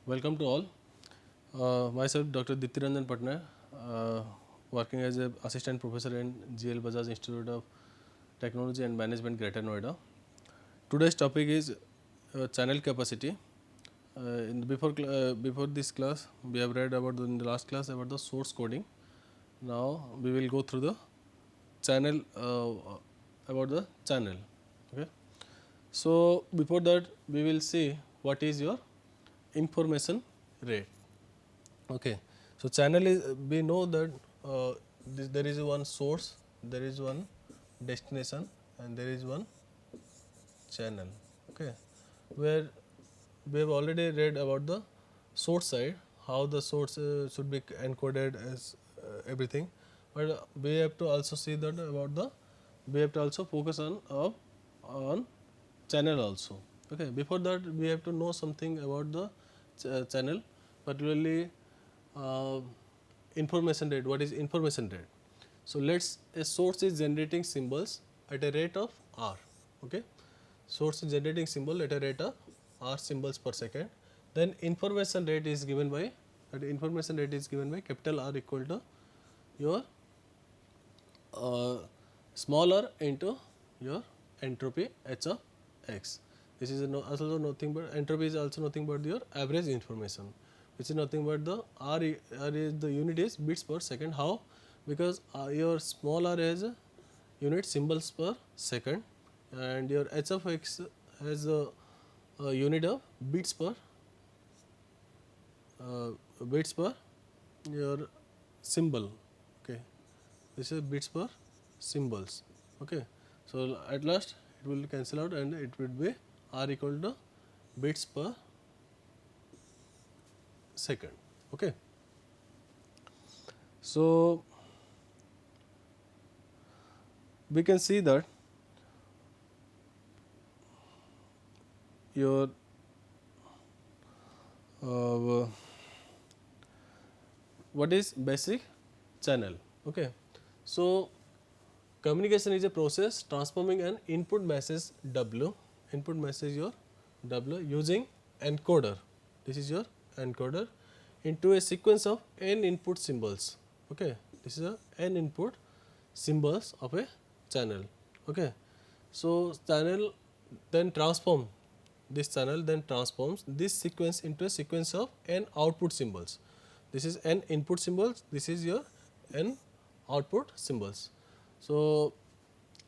Welcome to all. Myself Dr. Diptiranjan Patnaik, working as an assistant professor in GL Bajaj Institute of Technology and Management, Greater Noida. Today's topic is channel capacity. Before this class, we have read about in the last class about the source coding. Now we will go through the channel about the channel. Okay. So before that, we will see what is your information rate. Okay. So channel is, we know that there is one source, there is one destination, and there is one channel. Okay. Where we have already read about the source side, how the source should be encoded as everything, but we have to also see that about the, we have to also focus on channel also. Okay. Before that, we have to know something about the channel, particularly information rate. What is information rate? So let's, a source is generating symbols at a rate of r. Okay. Source is generating symbol at a rate of r symbols per second. Then information rate is given by, that information rate is given by capital R equal to your small r into your entropy h of x. This is also nothing but, entropy is also nothing but your average information, which is nothing but the r is the unit is bits per second. How? Because your small r has unit symbols per second, and your h of x has a unit of bits per your symbol. Okay, this is bits per symbols. Okay, so at last it will cancel out and it would be r equal to bits per second. Okay, so we can see that your what is basic channel. Okay, so communication is a process transforming an input message W, input message your W, using encoder, this is your encoder, into a sequence of n input symbols. Okay, this is a n input symbols of a channel. Okay, so channel then transform, this channel then transforms this sequence into a sequence of n output symbols. This is n input symbols, this is your n output symbols. So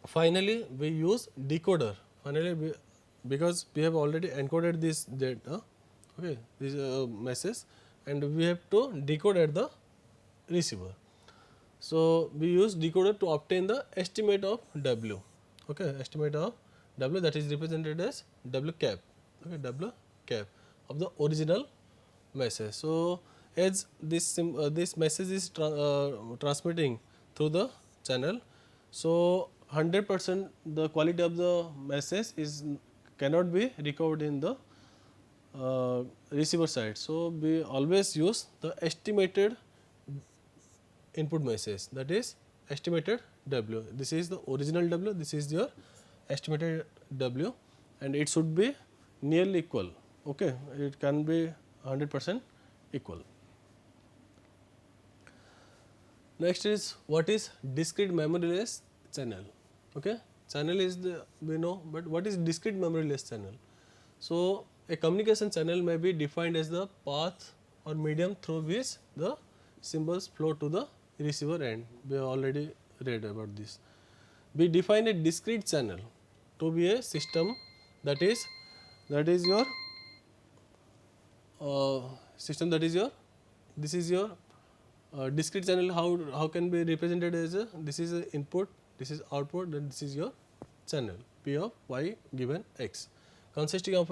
finally we use decoder. Finally, because we have already encoded this data, okay, this message, and we have to decode at the receiver. So we use decoder to obtain the estimate of W. Okay, estimate of W, that is represented as W cap. Okay, W cap of the original message. So as this message is transmitting through the channel, so 100% the quality of the message is cannot be recovered in the receiver side. So we always use the estimated input message, that is estimated W. This is the original W, this is your estimated W, and it should be nearly equal. Okay, it can be 100% equal. Next is, what is discrete memoryless channel? Okay, channel is the, we know, but what is discrete memoryless channel? So a communication channel may be defined as the path or medium through which the symbols flow to the receiver end. We have already read about this. We define a discrete channel to be a system that is your system that is your, this is your discrete channel. How can be represented as a, this is a input, this is output, then this is your channel P of y given x, consisting of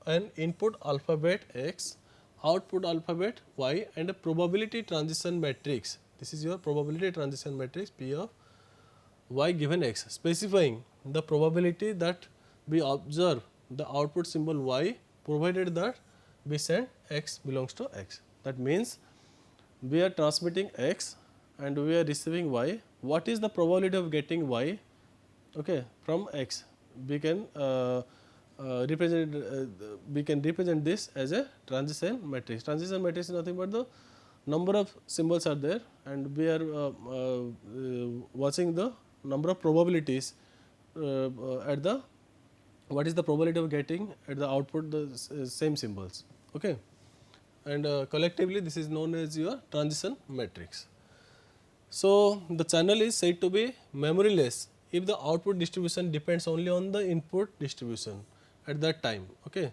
an input alphabet x, output alphabet y, and a probability transition matrix. This is your probability transition matrix P of y given x, specifying the probability that we observe the output symbol y provided that we send x belongs to x. That means we are transmitting x and we are receiving y. What is the probability of getting y, okay, from x? We can we can represent this as a transition matrix. Transition matrix is nothing but the number of symbols are there, and we are watching the number of probabilities at the what is the probability of getting at the output the same symbols. Okay, and collectively this is known as your transition matrix. So the channel is said to be memoryless if the output distribution depends only on the input distribution at that time. Okay,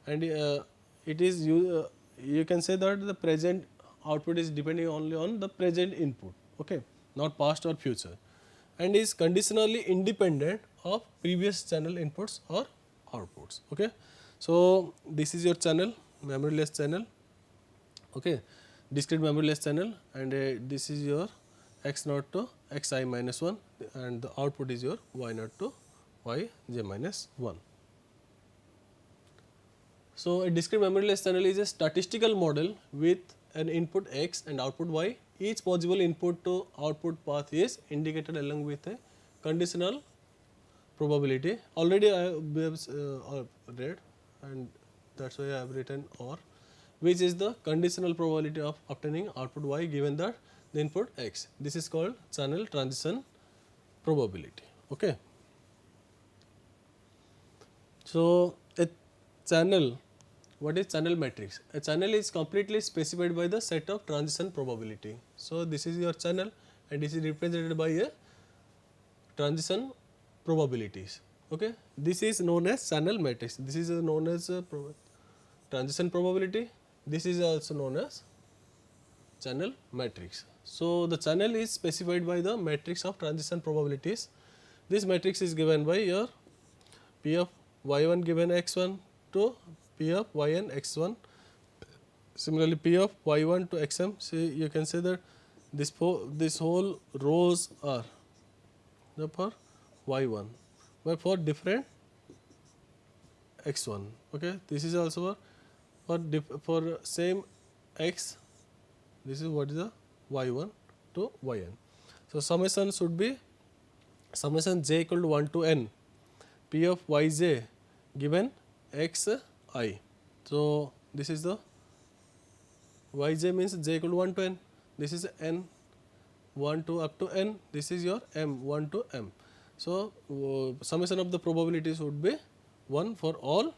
and it is you can say that the present output is depending only on the present input. Okay, not past or future, and is conditionally independent of previous channel inputs or outputs. Okay, so this is your channel, memoryless channel. Okay, discrete memoryless channel, and this is your x naught to xi minus 1, and the output is your y naught to yj minus 1. So a discrete memoryless channel is a statistical model with an input x and output y. Each possible input to output path is indicated along with a conditional probability. Already we have read, and that's why I have written OR, which is the conditional probability of obtaining output y given that the input x. This is called channel transition probability. Okay. So a channel, what is channel matrix? A channel is completely specified by the set of transition probability. So this is your channel, and this is represented by a transition probabilities. Okay, this is known as channel matrix. This is known as transition probability. This is also known as channel matrix. So the channel is specified by the matrix of transition probabilities. This matrix is given by your P of y1 given x1 to P of yn x1. Similarly, P of y1 to xm. See, you can say that this whole rows are for y1, but for different x1. Okay, this is also for same x. This is what is the y1 to yn. So summation should be summation j equal to 1 to n P of yj given xi. So this is the yj means j equal to 1 to n. This is n 1 to up to n. This is your m 1 to m. So summation of the probabilities would be 1 for all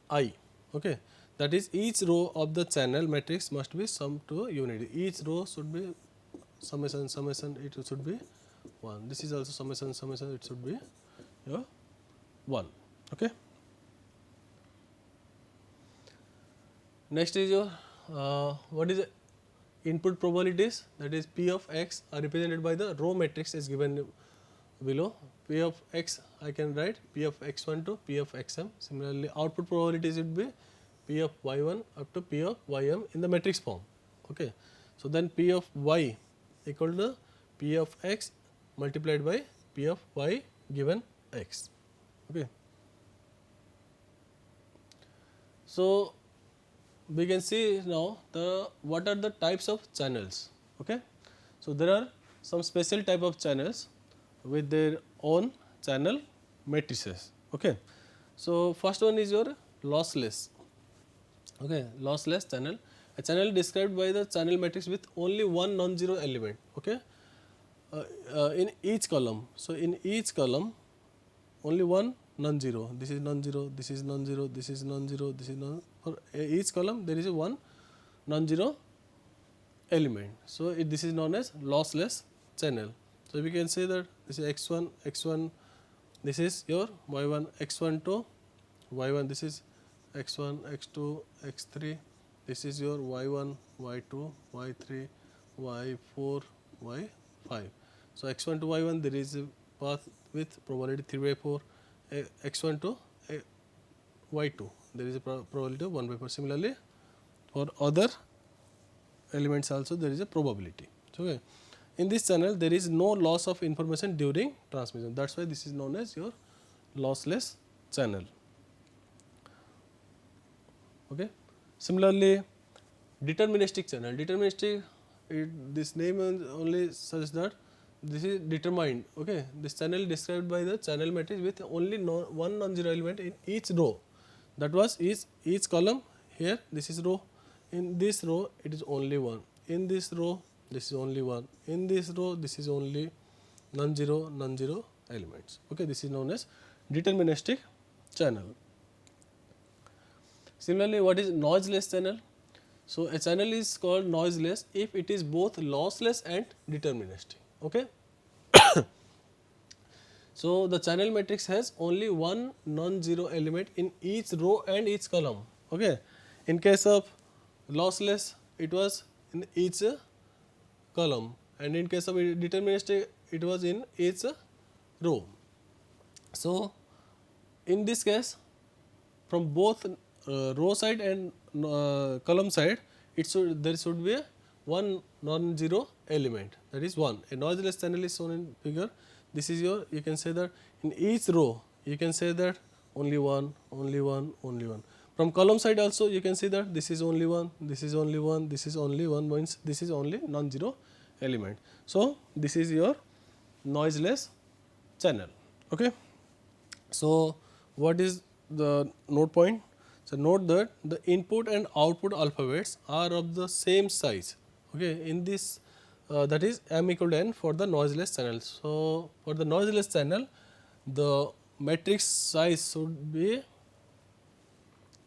I. Okay, that is each row of the channel matrix must be summed to unity. Each row should be summation it should be 1. This is also summation it should be 1. Okay. Next is your what is input probabilities, that is P of x are represented by the row matrix is given below. P of x I can write P of x1 to P of xm. Similarly, output probabilities would be P of y1 up to P of ym in the matrix form. Okay. So then P of y equal to P of x multiplied by P of y given x. Okay. So we can see now what are the types of channels. Okay. So there are some special type of channels with their own channel matrices. Okay. So first one is your lossless. Okay, lossless channel. A channel described by the channel matrix with only one non-zero element. Okay, in each column. So in each column, only one non-zero. This is non-zero. This is non-zero. This is non-zero. This is non. For each column, there is a one non-zero element. So this is known as lossless channel. So we can say that this is x1. This is your y1 x1 to y1. This is x1, x2, x3. This is your y1, y2, y3, y4, y5. So x1 to y1 there is a path with probability 3 by 4. X1 to y2 there is a probability of 1 by 4. Similarly, for other elements also there is a probability. Okay. In this channel there is no loss of information during transmission. That's why this is known as your lossless channel. Okay. Similarly, deterministic channel. Deterministic, this name only says that this is determined. Okay, this channel described by the channel matrix with only one non-zero element in each row. That was each column. Here this is row. In this row it is only one. In this row this is only one. In this row this is only non-zero elements. Okay, this is known as deterministic channel. Similarly, what is noiseless channel? So a channel is called noiseless if it is both lossless and deterministic. Okay. So the channel matrix has only one non-zero element in each row and each column. Okay. In case of lossless, it was in each column, and in case of deterministic, it was in each row. So in this case, from both row side and column side, there should be one non-zero element, that is 1. A noiseless channel is shown in figure. This is your, you can say that in each row you can say that only one, only one, only one. From column side also you can see that this is only one, this is only one, this is only one, means this is only non-zero element. So this is your noiseless channel. Okay. So what is the note point? So note that the input and output alphabets are of the same size. Okay, in this that is m equal to n for the noiseless channel. So for the noiseless channel, the matrix size should be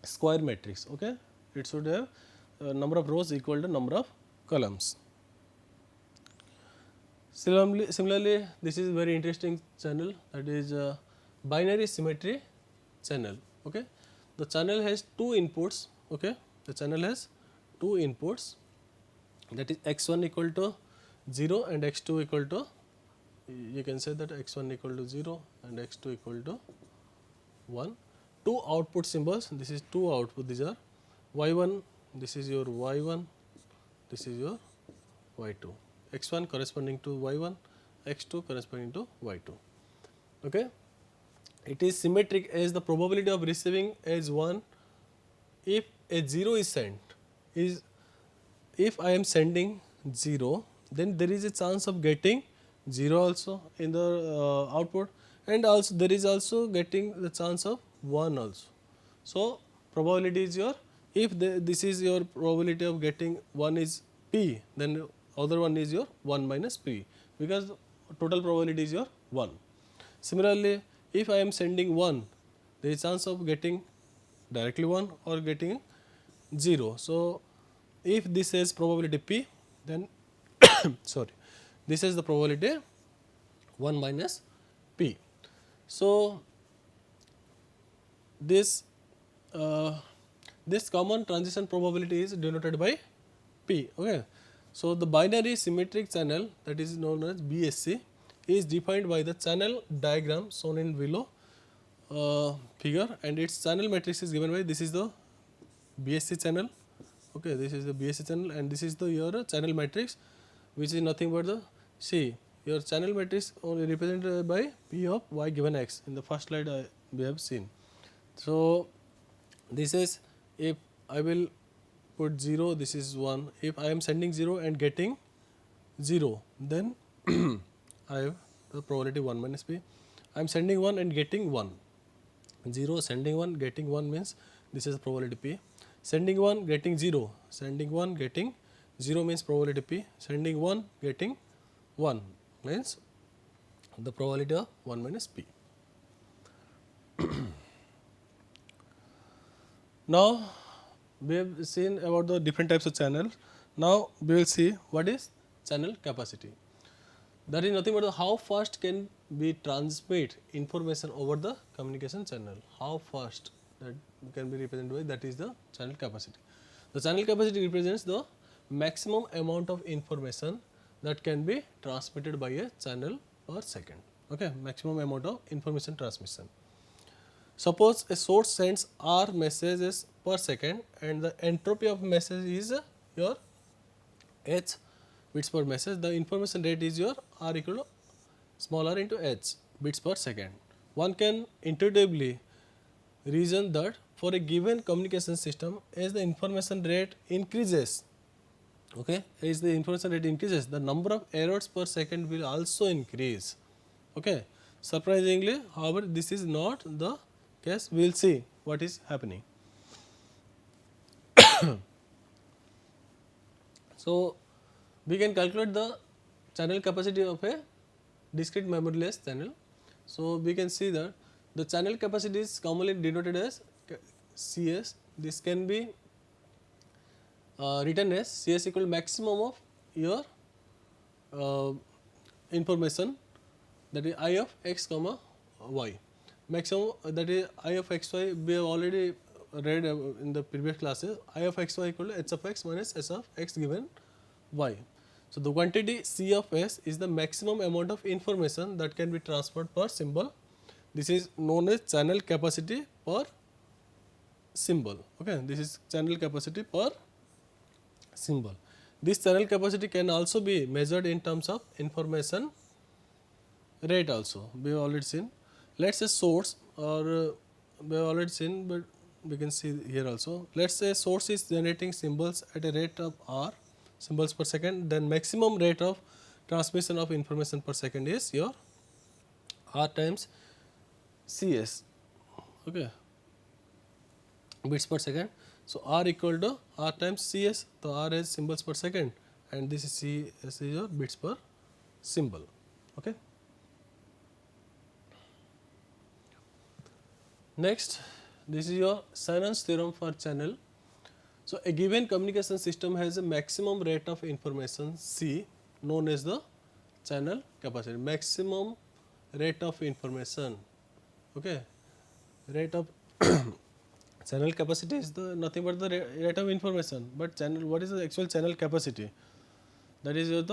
square matrix. Okay, it should have number of rows equal to number of columns. Similarly, this is very interesting channel, that is binary symmetry channel. Okay, the channel has two inputs. Okay, the channel has two inputs, that is x1 equal to 0 and x2 equal to, you can say that x1 equal to 0 and x2 equal to 1. Two output symbols, this is two output, these are y1, this is your y1, this is your y2. x1 corresponding to y1, x2 corresponding to y2. Okay. It is symmetric as the probability of receiving as 1 if a 0 is sent is, if I am sending 0, then there is a chance of getting 0 also in the output, and also there is also getting the chance of 1 also. So probability is your, if this is your probability of getting 1 is p, then other one is your 1 minus p, because total probability is your 1. Similarly, if I am sending 1, there is chance of getting directly 1 or getting 0. So if this has probability p, then sorry, this is the probability 1 minus p. So this this common transition probability is denoted by p. Okay. So the binary symmetric channel, that is known as BSC, is defined by the channel diagram shown in below figure, and its channel matrix is given by, this is the BSC channel. Okay, this is the BSC channel, and this is the your channel matrix, which is nothing but the, see, your channel matrix only represented by P of y given x. In the first slide we have seen. So this is, if I will put 0, this is 1. If I am sending 0 and getting 0, then I have the probability 1 minus p. I am sending 1 and getting 1. 0, sending 1, getting 1 means this is probability p. Sending 1, getting 0. Sending 1, getting 0 means probability p. Sending 1, getting 1 means the probability of 1 minus p. Now we have seen about the different types of channels. Now we will see what is channel capacity. That is nothing but how fast can we transmit information over the communication channel. How fast that can be represented by, that is the channel capacity. The channel capacity represents the maximum amount of information that can be transmitted by a channel per second. Okay, maximum amount of information transmission. Suppose a source sends R messages per second, and the entropy of message is your h bits per message. The information rate is your R equal to small r into h bits per second. One can intuitively reason that for a given communication system, as the information rate increases, Okay, as the information rate increases, the number of errors per second will also increase. Okay, surprisingly, however, this is not the case. We will see what is happening. So, we can calculate the channel capacity of a discrete memoryless channel. So, we can see that the channel capacity is commonly denoted as CS. This can be written as CS equal to maximum of your information, that is I of x comma y. Maximum, that is I of x y, we have already read in the previous classes. I of x y equal to h of x minus s of x given y. So, the quantity C of S is the maximum amount of information that can be transferred per symbol. This is known as channel capacity per symbol. Okay, this is channel capacity per symbol. This channel capacity can also be measured in terms of information rate also. We have already seen. Let's say source, or we have already seen, but we can see here also. Let's say source is generating symbols at a rate of r symbols per second, then maximum rate of transmission of information per second is your r times CS. Okay, bits per second. So, r equal to r times CS. So, r is symbols per second and this is CS is your bits per symbol. Okay. Next, this is your Shannon's theorem for channel. So, a given communication system has a maximum rate of information C, known as the channel capacity. Maximum rate of information. Okay, rate of channel capacity is the nothing but the rate of information. But channel, what is the actual channel capacity? That is your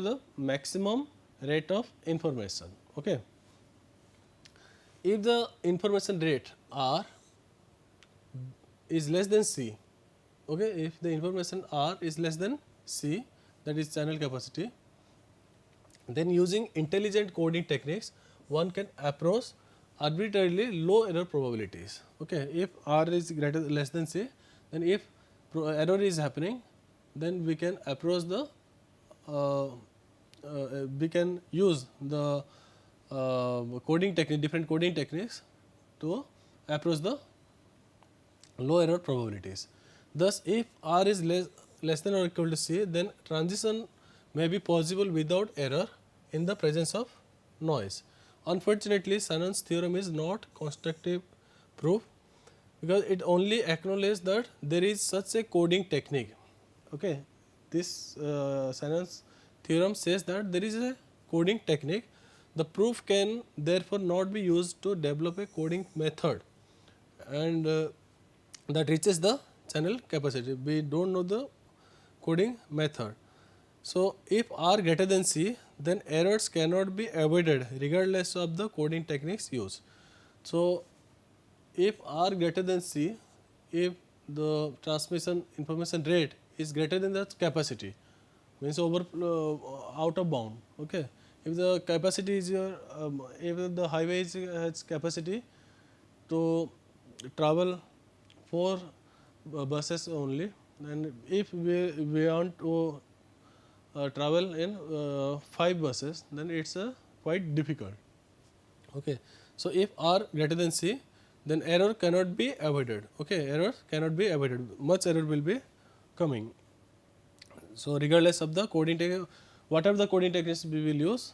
the maximum rate of information. Okay. If the information rate R is less than C, okay, if the information R is less than C, that is channel capacity, then using intelligent coding techniques, one can approach arbitrarily low error probabilities. Okay, if R is less than C, then if error is happening, then we can approach the we can use the coding technique, different coding techniques to approach the low error probabilities. Thus, if R is less than or equal to C, then transition may be possible without error in the presence of noise. Unfortunately, Shannon's theorem is not constructive proof because it only acknowledges that there is such a coding technique. Okay, this Shannon's theorem says that there is a coding technique. The proof can therefore not be used to develop a coding method and that reaches the channel capacity. We do not know the coding method. So, if R greater than C, then errors cannot be avoided regardless of the coding techniques used. So, if R greater than C, if the transmission information rate is greater than the capacity, means over out of bound. Okay. If the capacity is your, if the highway has capacity to travel 4 buses only, and if we want to travel in 5 buses, then it's quite difficult. Okay. So, if R greater than C, then error cannot be avoided. Okay, error cannot be avoided. Much error will be coming. So, regardless of the coding technique, whatever the coding techniques we will use,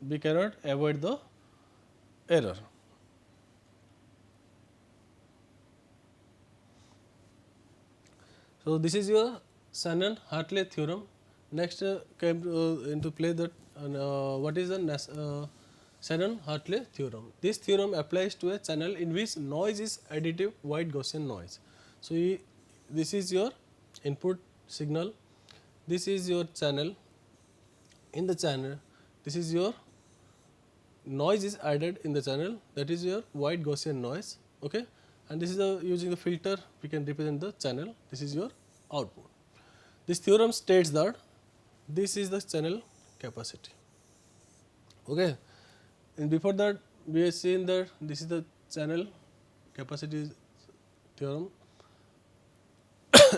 we cannot avoid the error. So, this is your Saturn Hartley theorem. Next came into play that what is the Saturn Hartley theorem. This theorem applies to a channel in which noise is additive white Gaussian noise. So, this is your input signal, this is your channel. In the channel, this is your noise is added in the channel, that is your white Gaussian noise. Okay, and this is using the filter we can represent the channel. This is your output. This theorem states that this is the channel capacity. Okay, and before that we have seen that this is the channel capacity theorem.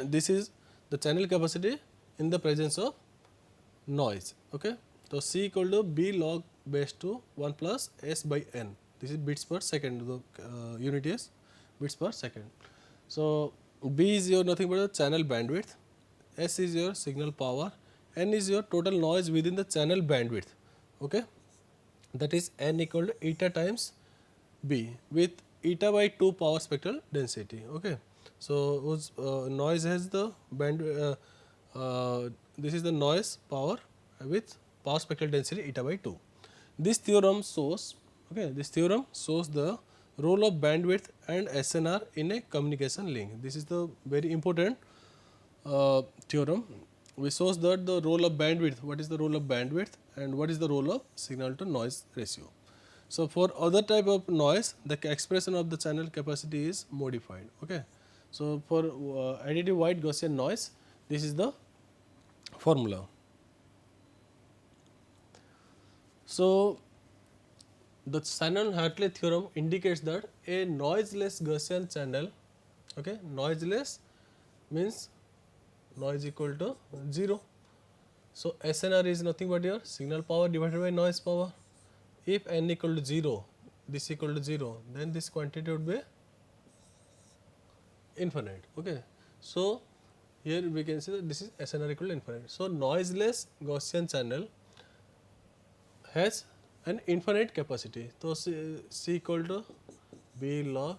This is the channel capacity in the presence of noise. Okay. So C equal to B log base to 1 plus S by N. This is bits per second. The unit is bits per second. So B is your nothing but the channel bandwidth, S is your signal power, N is your total noise within the channel bandwidth. Okay. That is N equal to eta times B with eta by 2 power spectral density. Okay. So whose noise has the band this is the noise power with power spectral density eta by 2. This theorem shows, okay, this theorem shows the role of bandwidth and SNR in a communication link. This is the very important theorem. We shows that the role of bandwidth, what is the role of bandwidth and what is the role of signal to noise ratio. So for other type of noise, the expression of the channel capacity is modified. Okay. So for additive wide Gaussian noise, this is the formula. So the Saturn Hartley theorem indicates that a noiseless Gaussian channel, okay, noiseless means noise equal to 0. So SNR is nothing but your signal power divided by noise power. If N equal to 0, this equal to 0, then this quantity would be infinite. Okay. So here we can see that this is SNR equal to infinite. So noiseless Gaussian channel has an infinite capacity. So C equal to B log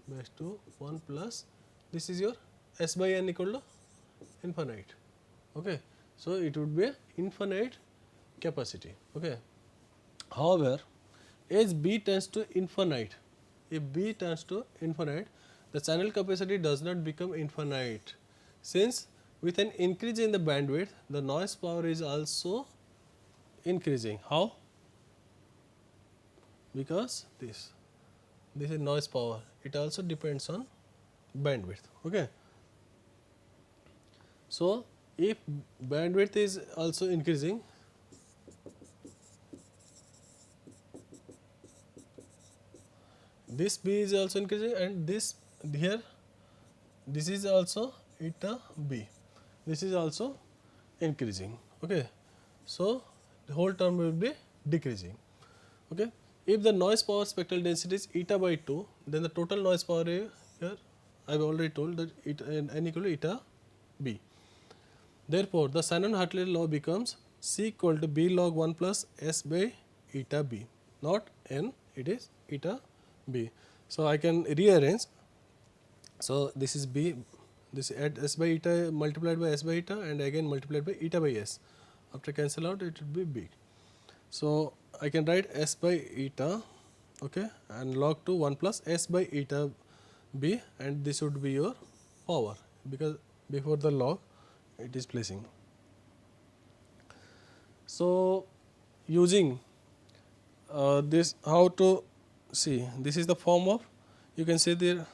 base to 1 plus this is your S by N equal to infinite. Okay. So it would be a infinite capacity. Okay. However, as B tends to infinite, if B tends to infinite, the channel capacity does not become infinite, since with an increase in the bandwidth, the noise power is also increasing. How? Because this is noise power. It also depends on bandwidth. Okay. So if bandwidth is also increasing, this B is also increasing and this here, this is also eta B. This is also increasing. Okay. So the whole term will be decreasing. Okay. If the noise power spectral density is eta by 2, then the total noise power here I have already told that N equal to eta B. Therefore, the Saturn Hartley law becomes C equal to B log 1 plus S by eta B, not N, it is eta B. So I can rearrange. So this is B, this add S by eta multiplied by S by eta and again multiplied by eta by S. After cancel out, it would be B. So I can write S by eta, okay, and log to 1 plus S by eta B, and this would be your power because before the log it is placing. So using this, how to see, this is the form of, you can say there,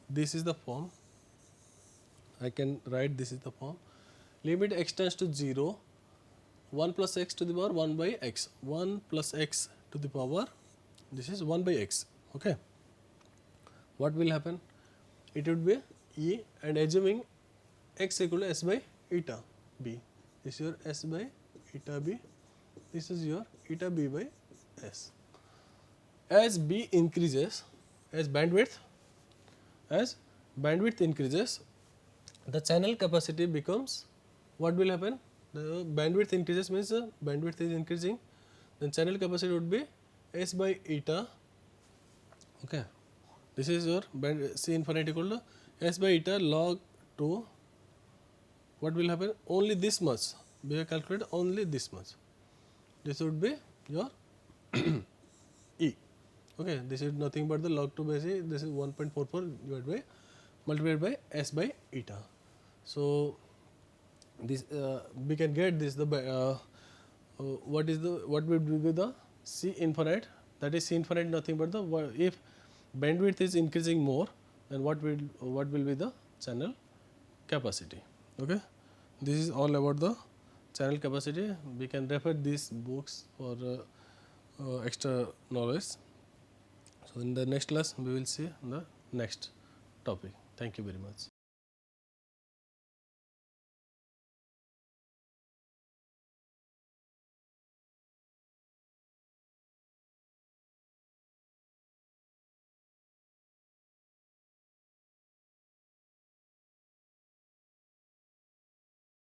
this is the form, I can write this is the form, limit x tends to 0, 1 plus x to the power 1 by x, 1 plus x to the power, this is 1 by x. Okay. What will happen? It would be E, and assuming x equal to S by eta B. This is your S by eta B. This is your eta B by S. As B increases, as bandwidth increases, the channel capacity becomes, what will happen? The bandwidth increases means the bandwidth is increasing, then channel capacity would be S by eta. Okay. This is your band C infinite equal to S by eta log 2. What will happen? Only this much. We have calculated only this much. This would be your E. Okay. This is nothing but the log 2 by C. This is 1.44 divided by multiplied by S by eta. So this we can get this the what will be the C infinite, that is C infinite nothing but the if bandwidth is increasing more, then what will be the channel capacity. Okay. This is all about the channel capacity. We can refer these books for extra knowledge. So in the next class we will see the next topic. Thank you very much.